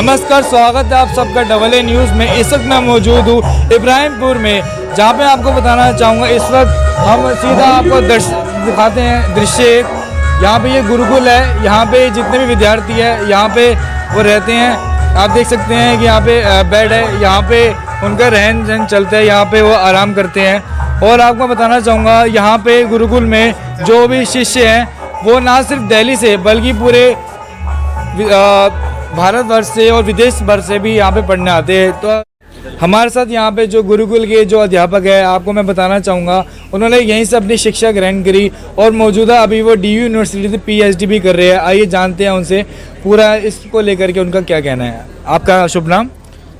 नमस्कार, स्वागत है आप सबका डबल ए न्यूज़ में। इस वक्त मैं मौजूद हूँ इब्राहिमपुर में, जहाँ पे आपको बताना चाहूँगा इस वक्त हम सीधा आपको दिखाते हैं दृश्य। यहाँ पे ये गुरुकुल है, यहाँ पे जितने भी विद्यार्थी है यहाँ पे वो रहते हैं। आप देख सकते हैं कि यहाँ पे बेड है, यहाँ पे उनका रहन सहन चलता है, यहाँ पे वो आराम करते हैं। और आपको बताना चाहूँगा यहाँ पे गुरुकुल में जो भी शिष्य हैं वो ना सिर्फ दिल्ली से बल्कि पूरे भारतवर्ष से और विदेश भर से भी यहाँ पे पढ़ने आते हैं। तो हमारे साथ यहाँ पे जो गुरुकुल के जो अध्यापक है, आपको मैं बताना चाहूँगा उन्होंने यहीं से अपनी शिक्षा ग्रहण करी और मौजूदा अभी वो DU यूनिवर्सिटी से PhD भी कर रहे हैं। आइए जानते हैं उनसे पूरा इसको लेकर के उनका क्या कहना है। आपका शुभ नाम?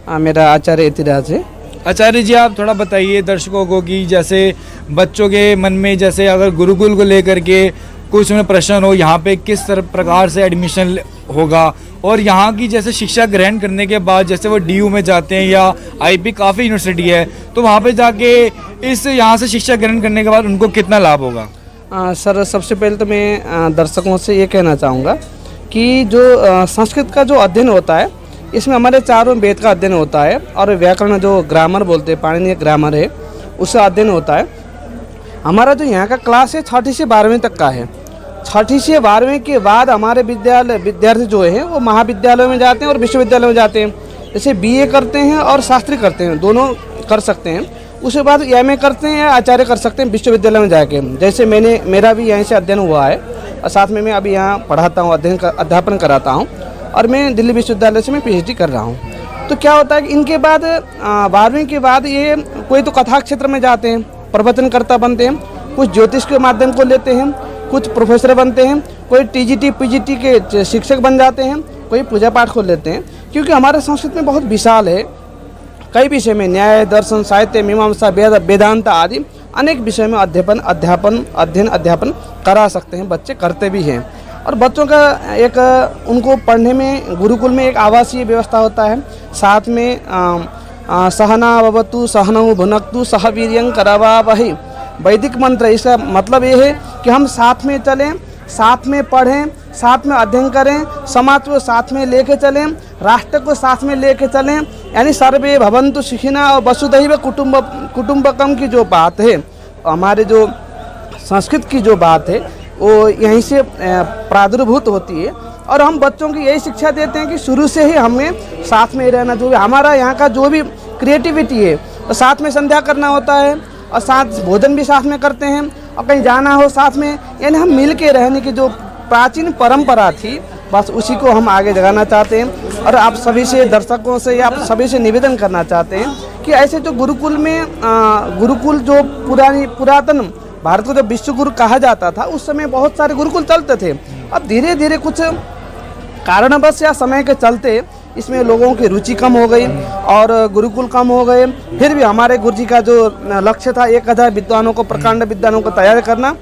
मेरा आचार्य इतिराज है। आचार्य जी, आप थोड़ा बताइए दर्शकों को कि जैसे बच्चों के मन में जैसे अगर गुरुकुल को लेकर के कुछ उन्हें प्रश्न हो, यहाँ पे किस प्रकार से एडमिशन होगा, और यहाँ की जैसे शिक्षा ग्रहण करने के बाद जैसे वो DU में जाते हैं या IB काफ़ी यूनिवर्सिटी है, तो वहाँ पे जाके इस यहाँ से शिक्षा ग्रहण करने के बाद उनको कितना लाभ होगा? सर, सबसे पहले तो मैं दर्शकों से ये कहना चाहूँगा कि जो संस्कृत का जो अध्ययन होता है इसमें हमारे चारों वेद का अध्ययन होता है और व्याकरण जो ग्रामर बोलते हैं, पाणिनीय ग्रामर है, उसका अध्ययन होता है। हमारा जो यहाँ का क्लास है 6ठी से 12वीं तक का है। 6ठी से 12वीं के बाद हमारे विद्यार्थी जो है वो महाविद्यालय में जाते हैं और विश्वविद्यालय में जाते हैं। जैसे BA करते हैं और शास्त्री करते हैं, दोनों कर सकते हैं। उसके बाद MA करते हैं या आचार्य कर सकते हैं विश्वविद्यालय में जाके। जैसे मेरा भी यहीं से अध्ययन हुआ है और साथ में मैं अभी यहाँ पढ़ाता हूँ, अध्यापन कराता हूँ और मैं दिल्ली विश्वविद्यालय से मैं PhD कर रहा हूँ। तो क्या होता है कि इनके बाद 12वीं के बाद ये कोई तो कथा क्षेत्र में जाते हैं, प्रवचनकर्ता बनते हैं, कुछ ज्योतिष के माध्यम को लेते हैं, कुछ प्रोफेसर बनते हैं, कोई TGT PGT के शिक्षक बन जाते हैं, कोई पूजा पाठ को लेते हैं। क्योंकि हमारे संस्कृत में बहुत विशाल है, कई विषय में न्याय, दर्शन, साहित्य, मीमांसा, वेदांत आदि अनेक विषय में अध्यापन करा सकते हैं, बच्चे करते भी हैं। और बच्चों का एक उनको पढ़ने में गुरुकुल में एक आवासीय व्यवस्था होता है। साथ में सहना भवतु सहनौ भुनक्तु सह वीर्यं करवावहै वैदिक मंत्र। इसका मतलब ये है कि हम साथ में चलें, साथ में पढ़ें, साथ में अध्ययन करें, समाज को साथ में लेके चलें, राष्ट्र को साथ में लेके चलें, यानी सर्वे भवन्तु सुखिनः और वसुधैव कुटुम्बकम की जो बात है, हमारे जो संस्कृत की जो बात है वो यहीं से प्रादुर्भूत होती है। और हम बच्चों की यही शिक्षा देते हैं कि शुरू से ही हमें साथ में रहना, जो भी हमारा यहाँ का जो भी क्रिएटिविटी है तो साथ में संध्या करना होता है और साथ भोजन भी साथ में करते हैं और कहीं जाना हो साथ में, यानी हम मिल के रहने की जो प्राचीन परंपरा थी बस उसी को हम आगे जगाना चाहते हैं। और आप सभी से, दर्शकों से या आप सभी से निवेदन करना चाहते हैं कि ऐसे जो गुरुकुल में गुरुकुल जो पुरातन भारत को जब विश्व गुरु कहा जाता था उस समय बहुत सारे गुरुकुल चलते थे। अब धीरे धीरे कुछ कारणवश या समय के चलते इसमें लोगों की रुचि कम हो गई और गुरुकुल कम हो गए। फिर भी हमारे गुरु जी का जो लक्ष्य था 1000 विद्वानों को, प्रकांड विद्वानों को तैयार करना,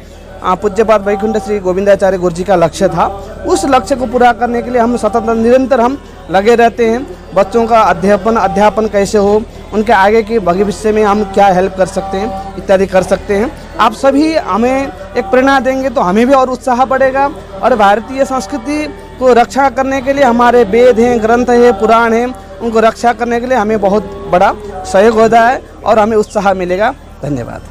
पूज्यपाद वैकुंठ श्री गोविंदाचार्य गुरु जी का लक्ष्य था। उस लक्ष्य को पूरा करने के लिए हम सतत निरंतर हम लगे रहते हैं। बच्चों का अध्यापन कैसे हो, उनके आगे के भविष्य में हम क्या हेल्प कर सकते हैं इत्यादि कर सकते हैं। आप सभी हमें एक प्रेरणा देंगे तो हमें भी और उत्साह बढ़ेगा। और भारतीय संस्कृति को रक्षा करने के लिए हमारे वेद हैं, ग्रंथ हैं, पुराण हैं, उनको रक्षा करने के लिए हमें बहुत बड़ा सहयोग होता है और हमें उत्साह मिलेगा। धन्यवाद।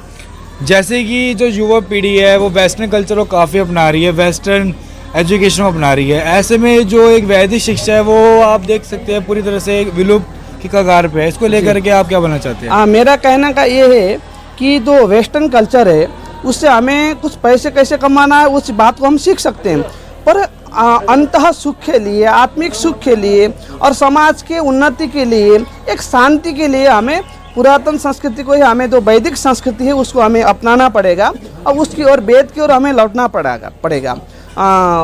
जैसे कि जो युवा पीढ़ी है वो वेस्टर्न कल्चर को काफ़ी अपना रही है, वेस्टर्न एजुकेशन को अपना रही है, ऐसे में जो एक वैदिक शिक्षा है वो आप देख सकते हैं पूरी तरह से विलुप्त की कगार पे है। इसको लेकर के आप क्या बनना चाहते हैं? मेरा कहना का ये है कि जो वेस्टर्न कल्चर है उससे हमें कुछ पैसे कैसे कमाना है उस बात को हम सीख सकते हैं, पर अंतः सुख के लिए, आत्मिक सुख के लिए और समाज के उन्नति के लिए, एक शांति के लिए हमें पुरातन संस्कृति को ही, हमें जो वैदिक संस्कृति है उसको हमें अपनाना पड़ेगा और उसकी ओर, वेद की ओर हमें लौटना पड़ेगा।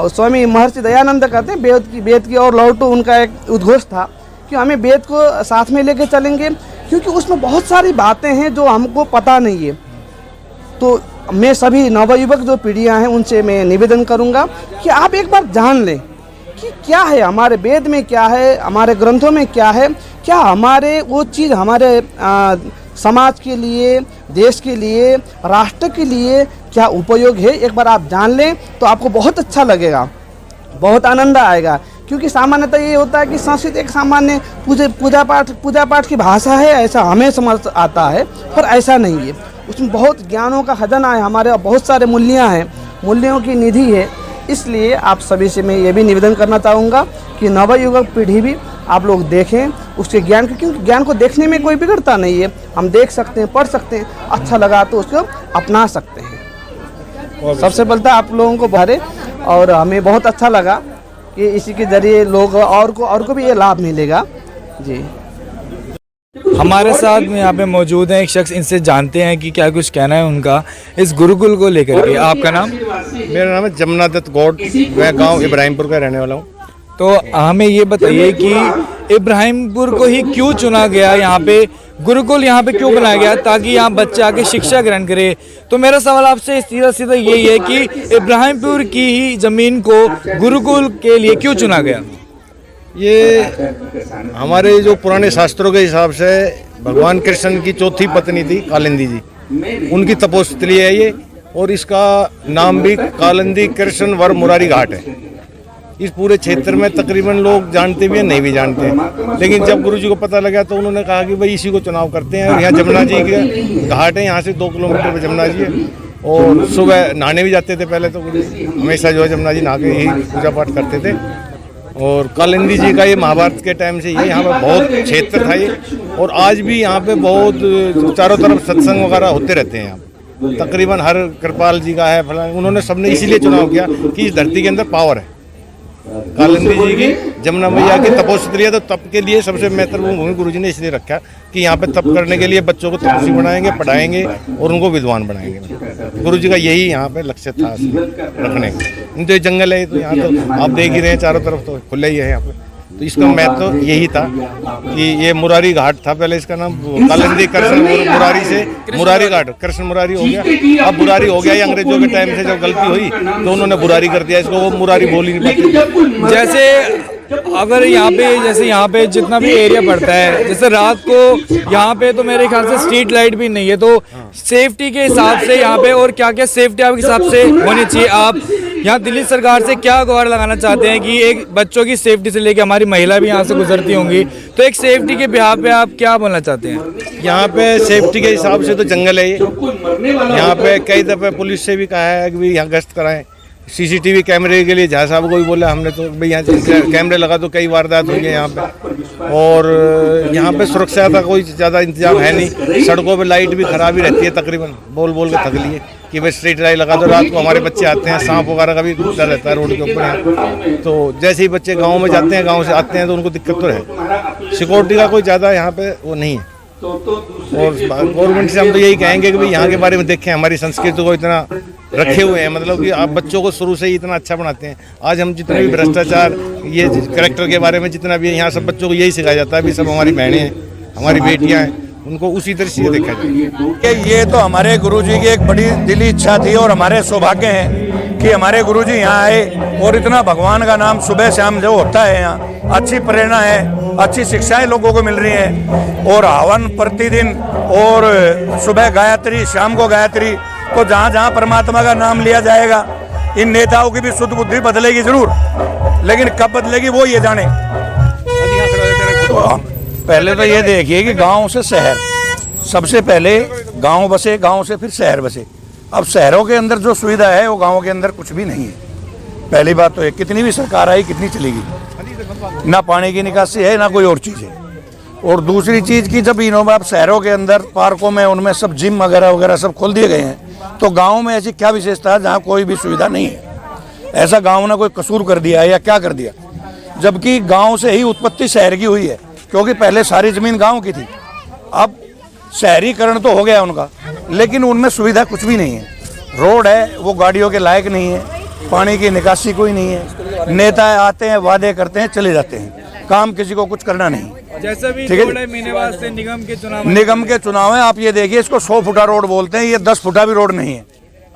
स्वामी महर्षि दयानंद कहते हैं वेद की ओर लौटो, उनका एक उद्घोष था कि हमें वेद को साथ में लेके चलेंगे क्योंकि उसमें बहुत सारी बातें हैं जो हमको पता नहीं है। तो मैं सभी नवयुवक जो पीढ़ियां हैं उनसे मैं निवेदन करूंगा कि आप एक बार जान लें कि क्या है हमारे वेद में, क्या है हमारे ग्रंथों में, क्या है, क्या हमारे वो चीज़ हमारे समाज के लिए, देश के लिए, राष्ट्र के लिए क्या उपयोग है। एक बार आप जान लें तो आपको बहुत अच्छा लगेगा, बहुत आनंद आएगा। क्योंकि सामान्यतः ये होता है कि संस्कृत एक सामान्य पूजा पाठ की भाषा है, ऐसा हमें समझ आता है, पर ऐसा नहीं है। उसमें बहुत ज्ञानों का खजाना है, हमारे बहुत सारे मूल्य हैं, मूल्यों की निधि है। इसलिए आप सभी से मैं ये भी निवेदन करना चाहूँगा कि नवयुवक पीढ़ी भी आप लोग देखें उसके ज्ञान को, क्योंकि ज्ञान को देखने में कोई बिगड़ता नहीं है। हम देख सकते हैं, पढ़ सकते हैं, अच्छा लगा तो उसको अपना सकते हैं। सबसे पहले तो आप लोगों को भरे, और हमें बहुत अच्छा लगा कि इसी के ज़रिए लोग और को भी ये लाभ मिलेगा जी। हमारे साथ में यहाँ पे मौजूद हैं एक शख्स, इनसे जानते हैं कि क्या कुछ कहना है उनका इस गुरुकुल को लेकर के। आपका नाम? मेरा नाम है जमुना दत्त गौड़, मैं गांव इब्राहिमपुर का रहने वाला हूँ। तो हमें ये बताइए कि इब्राहिमपुर को ही क्यों चुना गया, यहाँ पे गुरुकुल यहाँ पे क्यों बनाया गया ताकि यहाँ बच्चे आके शिक्षा ग्रहण करे। तो मेरा सवाल आपसे सीधा यही है कि इब्राहिमपुर की ही ज़मीन को गुरुकुल के लिए क्यों चुना गया? ये हमारे जो पुराने शास्त्रों के हिसाब से भगवान कृष्ण की चौथी पत्नी थी कालिंदी जी, उनकी तपोस्थली है ये, और इसका नाम भी कालिंदी कृष्ण वर मुरारी घाट है। इस पूरे क्षेत्र में तकरीबन लोग जानते भी हैं, नहीं भी जानते हैं, लेकिन जब गुरुजी को पता लगा तो उन्होंने कहा कि भाई इसी को चुनाव करते हैं। और यहाँ जमुना जी के घाट है, यहाँ से 2 किलोमीटर पर जमुना जी है, और सुबह नहाने भी जाते थे पहले तो हमेशा जो है जमुना जी नहा के यही पूजा पाठ करते थे। और कालिंदी जी का ये महाभारत के टाइम से ये यहाँ पे बहुत क्षेत्र था ये, और आज भी यहाँ पे बहुत चारों तरफ सत्संग वगैरह होते रहते हैं। यहाँ तकरीबन हर कृपाल जी का है, फला, उन्होंने सबने इसीलिए चुनाव किया कि इस धरती के अंदर पावर है। कालिंदी जी की जमुना मैया की तपोस्थली है, तो तप के लिए सबसे महत्वपूर्ण भूमि गुरुजी ने इसलिए रखा कि यहाँ पे तप करने के लिए बच्चों को तपस्वी बनाएंगे, पढ़ाएंगे और उनको विद्वान बनाएंगे। गुरुजी का यही यहाँ पे लक्ष्य था रखने का। तो ये जंगल है, तो यहाँ तो आप देख ही रहे हैं चारों तरफ तो खुला ही है यहाँ पे। तो इसका महत्व तो यही था कि ये मुरारी घाट था पहले, इसका नाम कालिंदी कृष्ण मुरारी से मुरारी घाट कृष्ण मुरारी हो गया। अब बुरारी हो गया, ये अंग्रेजों के टाइम से जब गलती हुई तो उन्होंने बुरारी कर दिया इसको, वो मुरारी बोल ही नहीं पाते। जैसे अगर यहाँ पे जितना भी एरिया पड़ता है, जैसे रात को यहाँ पे तो मेरे ख्याल से स्ट्रीट लाइट भी नहीं है, तो सेफ्टी के हिसाब से यहाँ पे और क्या क्या सेफ्टी आपके हिसाब से होनी चाहिए? आप यहाँ दिल्ली सरकार से क्या गुहार लगाना चाहते हैं कि एक बच्चों की सेफ्टी से लेकर हमारी महिला भी यहाँ से गुजरती होंगी, तो एक सेफ्टी के बिहाफ पे आप क्या बोलना चाहते हैं? यहाँ पे सेफ्टी के हिसाब से तो जंगल है ये, यहाँ पे कई दफ़े पुलिस से भी कहा है कि भाई यहाँ गश्त कराएं। सीसीटीवी कैमरे के लिए जहाँ साहब को भी बोला हमने, तो भाई यहाँ कैमरे लगा तो कई वारदात हुई है यहाँ पे। और यहाँ पे सुरक्षा का कोई ज़्यादा इंतजाम है नहीं, सड़कों पे लाइट भी खराब ही रहती है, तकरीबन बोल के थक लिए कि भाई स्ट्रीट लाइट लगा दो। रात को हमारे बच्चे आते हैं, सांप वगैरह का भी डर रहता है रोड के ऊपर। तो जैसे ही बच्चे गाँव में जाते हैं, गाँव से आते हैं, तो उनको दिक्कत तो है। सिक्योरिटी का कोई ज़्यादा यहाँ पे वो नहीं है। और गवर्नमेंट से हम तो यही कहेंगे कि भाई यहाँ के बारे में देखें, हमारी संस्कृति को इतना रखे हुए हैं, मतलब कि आप बच्चों को शुरू से ही इतना अच्छा बनाते हैं। आज हम जितने भी भ्रष्टाचार, ये करेक्टर के बारे में जितना भी है, यहाँ सब बच्चों को यही सिखाया जाता है भी सब हमारी बहनें हैं, हमारी बेटियाँ हैं, उनको उसी तरह से देखा जाए। ये तो हमारे गुरुजी की एक बड़ी दिली इच्छा थी और हमारे सौभाग्य हैं कि हमारे गुरुजी यहाँ आए और इतना भगवान का नाम सुबह शाम जो होता है यहाँ, अच्छी प्रेरणा है, अच्छी शिक्षाएं लोगों को मिल रही हैं, और हवन प्रतिदिन, और सुबह गायत्री, शाम को गायत्री। तो जहाँ जहाँ परमात्मा का नाम लिया जाएगा, इन नेताओं की भी शुद्ध बुद्धि बदलेगी जरूर, लेकिन कब बदलेगी वो ये जाने। पहले तो ये देखिए कि गांव से शहर, सबसे पहले गांव बसे, गांव से फिर शहर बसे। अब शहरों के अंदर जो सुविधा है वो गांवों के अंदर कुछ भी नहीं है। पहली बात तो है, कितनी भी सरकार आई कितनी चलेगी, ना पानी की निकासी है ना कोई और चीज़ है। और दूसरी चीज़ की जब इन्होंने आप शहरों के अंदर पार्कों में उनमें सब जिम वगैरह सब खोल दिए गए हैं, तो गाँव में ऐसी क्या विशेषता है जहाँ कोई भी सुविधा नहीं है? ऐसा गाँव ने कोई कसूर कर दिया है या क्या कर दिया? जबकि गाँव से ही उत्पत्ति शहर की हुई है, क्योंकि पहले सारी ज़मीन गांव की थी। अब शहरीकरण तो हो गया उनका, लेकिन उनमें सुविधा कुछ भी नहीं है। रोड है वो गाड़ियों के लायक नहीं है, पानी की निकासी कोई नहीं है। नेता आते हैं, वादे करते हैं, चले जाते हैं, काम किसी को कुछ करना नहीं। जैसा भी ठीक है, महीने बाद से निगम के चुनाव है। आप ये देखिए, इसको 100 फुटा रोड बोलते हैं, ये 10 फुटा भी रोड नहीं है।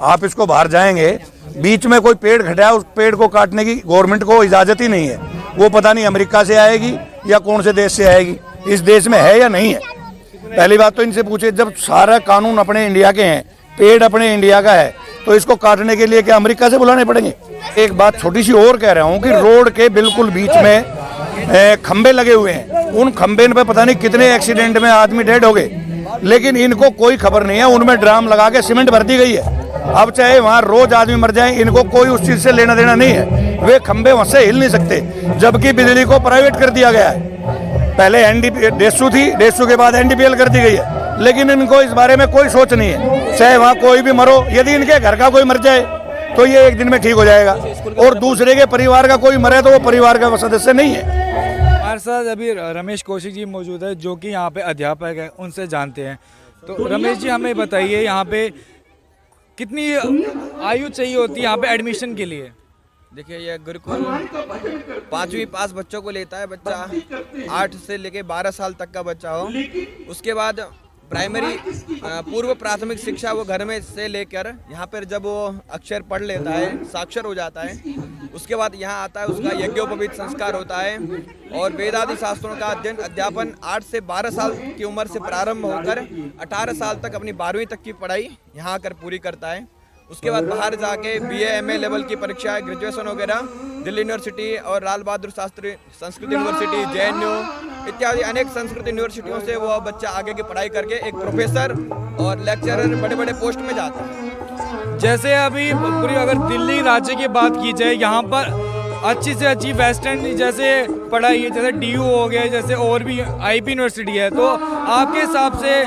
आप इसको बाहर जाएंगे, बीच में कोई पेड़ खड़ा, उस पेड़ को काटने की गवर्नमेंट को इजाजत ही नहीं है। वो पता नहीं अमेरिका से आएगी या कौन से देश से आएगी, इस देश में है या नहीं है। पहली बात तो इनसे पूछे, जब सारा कानून अपने इंडिया के हैं, पेड़ अपने इंडिया का है, तो इसको काटने के लिए क्या अमेरिका से बुलाने पड़ेंगे? एक बात छोटी सी और कह रहा हूँ कि रोड के बिल्कुल बीच में खंबे लगे हुए हैं, उन खंबे पे पता नहीं कितने एक्सीडेंट में आदमी डेड हो गए, लेकिन इनको कोई खबर नहीं है। उनमें ड्राम लगा के सीमेंट भर दी गई है। अब चाहे वहाँ रोज आदमी मर जाए, इनको कोई उस चीज से लेना देना नहीं है। वे खंबे वहां से हिल नहीं सकते, जबकि बिजली को प्राइवेट कर दिया गया है। पहले डेसू थी, डेसू के बाद NDPL कर दी गई है, लेकिन इनको इस बारे में कोई सोच नहीं है। चाहे वहाँ कोई भी मरो, यदि इनके घर का कोई मर जाए तो ये एक दिन में ठीक हो जाएगा, और दूसरे के परिवार का कोई मरे तो वो परिवार का सदस्य नहीं है। हमारे साथ अभी रमेश कौशिक जी मौजूद है, जो कि यहाँ पे अध्यापक है, उनसे जानते हैं। तो रमेश जी, हमें बताइए, यहाँ पे कितनी आयु चाहिए होती है यहाँ पे एडमिशन के लिए? देखिए, ये गुरुकुल 5वीं पास बच्चों को लेता है। बच्चा 8 से लेके 12 साल तक का बच्चा हो, उसके बाद प्राइमरी पूर्व प्राथमिक शिक्षा वो घर में से लेकर यहाँ पर जब वो अक्षर पढ़ लेता है, साक्षर हो जाता है, उसके बाद यहाँ आता है, उसका यज्ञोपवीत संस्कार होता है और वेद आदि शास्त्रों का अध्ययन अध्यापन 8 से 12 साल की उम्र से प्रारंभ होकर 18 साल तक अपनी 12वीं तक की पढ़ाई यहाँ आकर पूरी करता है। उसके बाद बाहर जाके BA MA लेवल की परीक्षा, ग्रेजुएशन वगैरह दिल्ली यूनिवर्सिटी और लाल बहादुर शास्त्री संस्कृत यूनिवर्सिटी, JNU इत्यादि अनेक संस्कृत यूनिवर्सिटियों से वो बच्चा आगे की पढ़ाई करके एक प्रोफेसर और लेक्चरर बड़े बड़े पोस्ट में जाता है। जैसे अभी पूरी अगर दिल्ली राज्य की बात की जाए, यहाँ पर अच्छी से अच्छी वेस्टर्न जैसे पढ़ाई है, जैसे DU हो गया, जैसे और भी IP यूनिवर्सिटी है, तो आपके हिसाब से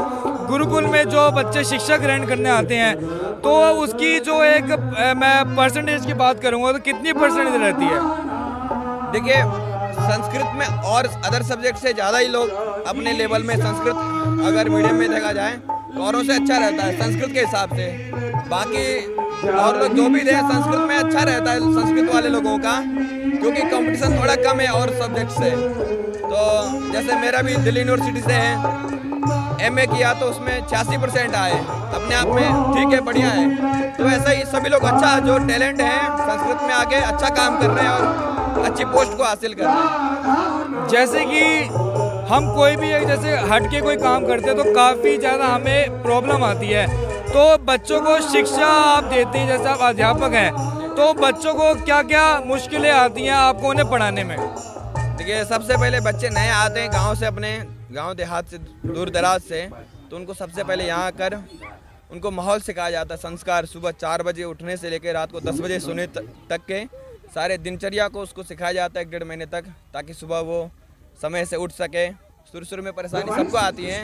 गुरुकुल में जो बच्चे शिक्षा ग्रहण करने आते हैं, तो उसकी जो एक मैं परसेंटेज की बात करूँगा तो कितनी परसेंटेज रहती है? देखिए, संस्कृत में और अदर सब्जेक्ट से ज़्यादा ही लोग अपने लेवल में संस्कृत अगर मीडियम में देखा जाए तो औरों से अच्छा रहता है संस्कृत के हिसाब से। बाकी और लोग जो भी दें, संस्कृत में अच्छा रहता है संस्कृत वाले लोगों का, क्योंकि कंपटीशन थोड़ा कम है और सब्जेक्ट से। तो जैसे मेरा भी दिल्ली यूनिवर्सिटी से है, MA किया तो उसमें 86% आए, अपने आप में ठीक है, बढ़िया है। तो ऐसा ही सभी लोग अच्छा जो टैलेंट है संस्कृत में आके अच्छा काम कर रहे हैं और अच्छी पोस्ट को हासिल कर रहे हैं। जैसे कि हम कोई भी एक जैसे हट के कोई काम करते हैं तो काफ़ी ज़्यादा हमें प्रॉब्लम आती है, तो बच्चों को शिक्षा आप देते हैं, जैसे आप अध्यापक हैं, तो बच्चों को क्या क्या मुश्किलें आती हैं आपको उन्हें पढ़ाने में? देखिए, सबसे पहले बच्चे नए आते हैं गांव से, अपने गांव देहात से, दूर दराज से, तो उनको सबसे पहले यहाँ आकर उनको माहौल सिखाया जाता है, संस्कार। सुबह 4 बजे उठने से लेकर रात को 10 बजे सोने तक के सारे दिनचर्या को उसको सिखाया जाता है 1-1.5 महीने तक, ताकि सुबह वो समय से उठ सके। शुरू में परेशानी सबको आती है,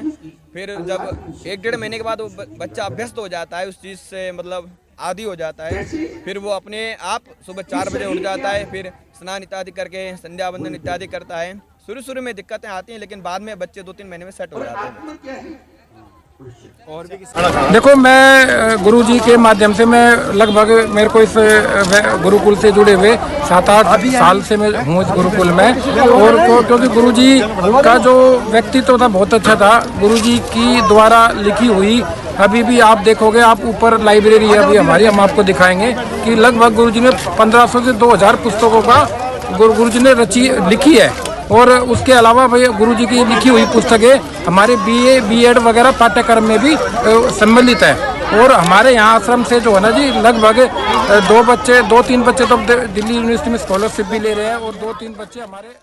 फिर जब 1-1.5 महीने के बाद वो बच्चा अभ्यस्त हो जाता है, उस चीज़ से मतलब आदी हो जाता है, फिर वो अपने आप सुबह 4 बजे उठ जाता है, फिर स्नान इत्यादि करके संध्या वंदन इत्यादि करता है। शुरू में दिक्कतें आती हैं, लेकिन बाद में बच्चे 2-3 महीने में सेट हो जाते हैं। और भी देखो, मैं गुरुजी के माध्यम से मैं लगभग मेरे को इस गुरुकुल से जुड़े हुए 7-8 साल से मैं हूँ इस गुरुकुल में, और क्योंकि गुरुजी का जो व्यक्तित्व था बहुत अच्छा था। गुरुजी की द्वारा लिखी हुई अभी भी आप देखोगे, आप ऊपर लाइब्रेरी है अभी हमारी, हम आपको दिखाएंगे कि लगभग गुरुजी ने 1500 से 2000 पुस्तकों का गुरुजी ने लिखी है। और उसके अलावा भाई गुरुजी की लिखी हुई पुस्तकें हमारे BA B.Ed वगैरह पाठ्यक्रम में भी सम्मिलित है। और हमारे यहाँ आश्रम से जो है ना जी, लगभग 2-3 बच्चे तो दिल्ली यूनिवर्सिटी में स्कॉलरशिप भी ले रहे हैं, और 2-3 बच्चे हमारे